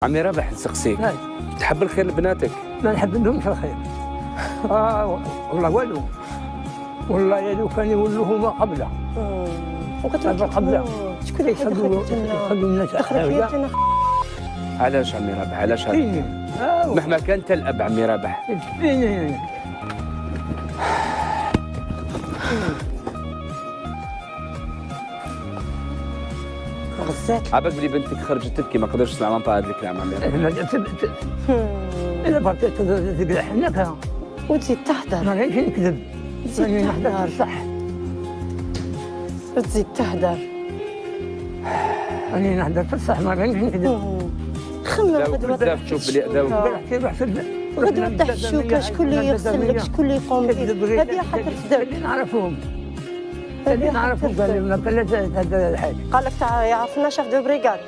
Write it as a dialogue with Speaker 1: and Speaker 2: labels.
Speaker 1: عمي رابح نسقسيك،
Speaker 2: نعم.
Speaker 1: تحب الخير لبناتك؟
Speaker 2: ما نحب لهمش الخير. والله والو. والله يا لو كان يولوا هما قبله.
Speaker 3: وكتبقى
Speaker 2: قبله.
Speaker 3: شكون اللي
Speaker 2: يخلوا الناس أحياء.
Speaker 1: علاش عمي رابح؟ علاش هذا؟ مهما كان انت الاب عمي رابح.
Speaker 3: غزات
Speaker 1: عباك بلي بنتك خرجت تبكي ما قدرتش نسمع منطقه هذا الكلام عمي رابح.
Speaker 2: إذا بغيت تقلع حناك
Speaker 3: وتزيد تهدر
Speaker 2: ما غاديش نكذب. راني نحضر صح.
Speaker 3: وتزيد تهدر
Speaker 2: راني نهضر في الصح ما غاديش نكذب.
Speaker 3: خمم غدوة
Speaker 1: بزاف تشوف بلي داو
Speaker 3: غدوة تحت الشوكة شكون اللي يغسل لك شكون اللي يقوم بك هذه حتى تفدر
Speaker 2: اللي نعرفهم اللي نعرفهم قال لي ما كان لا هذا الحاج
Speaker 3: قال لك يعرفنا شاف دو بريغاد